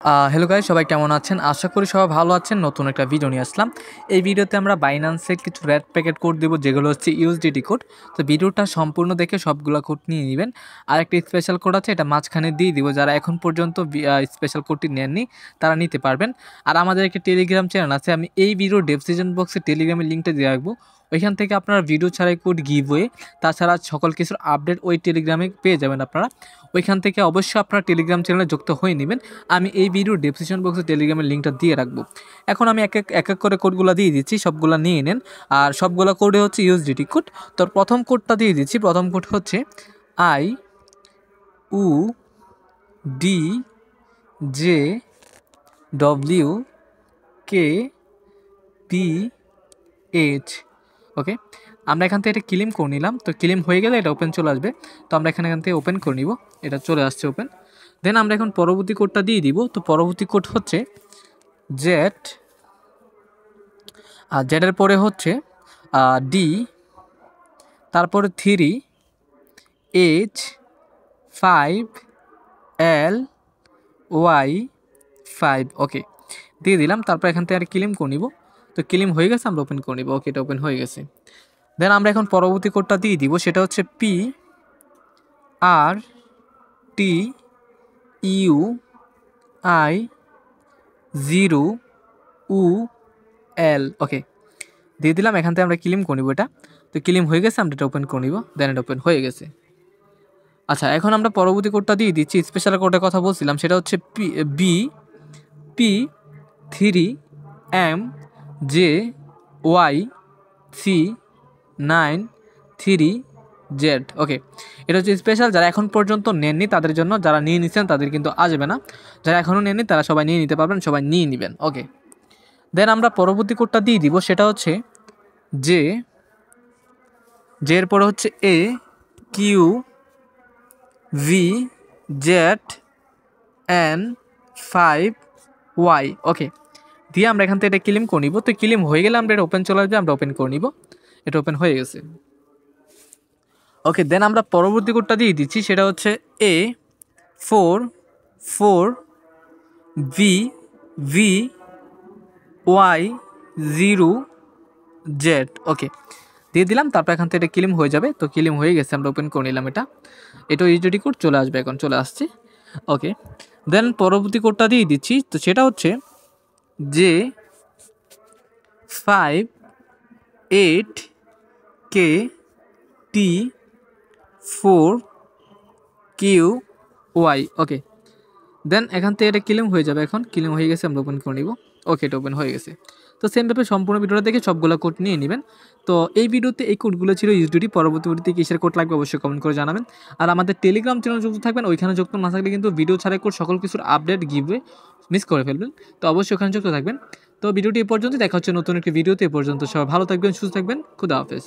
Hello guys, সবাই কেমন আছেন? আশা করি সবাই ভালো আছেন। নতুন একটা ভিডিও নিয়ে আসলাম। এই ভিডিওতে আমরা বাইন্যান্সের কিছু রেড প্যাকেট কোড দেবো, যেগুলো হচ্ছে ইউএসডিটি কোড। তো ভিডিওটা সম্পূর্ণ দেখে সবগুলো কোড নিয়ে নেবেন। আর একটা স্পেশাল কোড আছে, এটা মাঝখানে দিয়ে দিব। যারা এখন পর্যন্ত স্পেশাল কোডটি নেননি তারা নিতে পারবেন। আর আমাদের একটা টেলিগ্রাম চ্যানেল আছে, আমি এই ভিডিও ডেসক্রিপশন বক্সে টেলিগ্রামের লিঙ্কটা দিয়ে রাখবো। ওইখান থেকে আপনারা ভিডিও ছাড়াই কোড গিভওয়ে, তাছাড়া সকল কিছুর আপডেট ওই টেলিগ্রামে পেয়ে যাবেন আপনারা। ওইখান থেকে অবশ্যই আপনারা টেলিগ্রাম চ্যানেলে যুক্ত হয়ে নেবেন। আমি এই ভিডিওর ডেসক্রিপশন বক্সে টেলিগ্রামের লিঙ্কটা দিয়ে রাখবো। এখন আমি এক এক করে কোডগুলো দিয়ে দিচ্ছি, সবগুলো নিয়ে নেন। আর সবগুলো কোডে হচ্ছে ইউএসডিটি কোড। তো প্রথম কোডটা দিয়ে দিচ্ছি। প্রথম কোড হচ্ছে IUDJWKPH। ওকে, আমরা এখান থেকে এটা ক্লেম করে নিলাম। তো ক্লেম হয়ে গেলে এটা ওপেন চলে আসবে। তো আমরা এখান থেকে ওপেন করে নিব। এটা চলে আসছে ওপেন। দেন আমরা এখন পরবর্তী কোডটা দিয়ে দিব। তো পরবর্তী কোড হচ্ছে জেড, আর জেডের পরে হচ্ছে ডি, তারপরে 3H5LY5। ওকে, দিয়ে দিলাম। তারপর এখান থেকে আর ক্লেম করে নিব। তো ক্লেম হয়ে গেছে, আমরা ওপেন করে নিব। ওকে, এটা ওপেন হয়ে গেছে। দেন আমরা এখন পরবর্তী কোডটা দিয়ে দিব। সেটা হচ্ছে PRTUI0UL। ওকে, দিয়ে দিলাম। এখান থেকে আমরা ক্লেম করে নিব এটা। তো ক্লেম হয়ে গেছে, আমরা এটা ওপেন করে নিব। দেন এটা ওপেন হয়ে গেছে। আচ্ছা, এখন আমরা পরবর্তী কোডটা দিয়ে দিচ্ছি। স্পেশাল কোডের কথা বলছিলাম, সেটা হচ্ছে BP3MJY393Z। ওকে, এটা হচ্ছে স্পেশাল। যারা এখন পর্যন্ত নেননি তাদের জন্য, যারা নিয়ে নিচ্ছেন তাদের কিন্তু আসবে না। যারা এখনও নেননি তারা সবাই নিয়ে নিতে পারবেন, সবাই নিয়ে নেবেন। ওকে, দেন আমরা পরবর্তী কোডটা দিয়ে দিব। সেটা হচ্ছে জে এর পরে হচ্ছে AQVZN5Y। ওকে, দিয়ে আমরা এখান থেকে এটা ক্লেম করে নিব। তো ক্লেম হয়ে গেলে আমরা এটা ওপেন চলে আসবে, আমরা ওপেন করে নিব। এটা ওপেন হয়ে গেছে। ওকে, দেন আমরা পরবর্তী কোডটা দিয়ে দিচ্ছি। সেটা হচ্ছে A44VVY0Z। ওকে, দিয়ে দিলাম। তারপর এখান থেকে এটা ক্লেম হয়ে যাবে। তো ক্লেম হয়ে গেছে, আমরা ওপেন করে নিলাম। এটা ইউএসডিটি কোড চলে আসবে, এখন চলে আসছে। ওকে, দেন পরবর্তী কোডটা দিয়ে দিচ্ছি। তো সেটা হচ্ছে J58KT4QY। ওকে, দেন এখান থেকে এটা ক্লেম হয়ে যাবে। এখন ক্লেম হয়ে গেছে, আমরা ওপেন করে নিব। ওকে, এটা ওপেন হয়ে গেছে। তো সেমভাবে সম্পূর্ণ ভিডিওটা দেখে সবগুলো কোড নিয়ে নেবেন। তো এই ভিডিওতে এই কোডগুলো ছিল ইউএসডিটি। পরবর্তী ভিডিওতে কিসের কোড লাগবে অবশ্যই কমেন্ট করে জানাবেন। আর আমাদের টেলিগ্রাম চ্যানেল যুক্ত থাকবেন। ওইখানে যুক্ত না থাকলে কিন্তু ভিডিও ছাড়াই কোড সকল কিছুর আপডেট গিভওয়ে মিস করে ফেলবেন। তো অবশ্যই ওখানে যুক্ত থাকবেন। তো ভিডিওটি এ পর্যন্ত, দেখা হচ্ছে নতুন একটি ভিডিওতে। এ পর্যন্ত সবাই ভালো থাকবেন, সুস্থ থাকবেন। খুদা হাফেজ।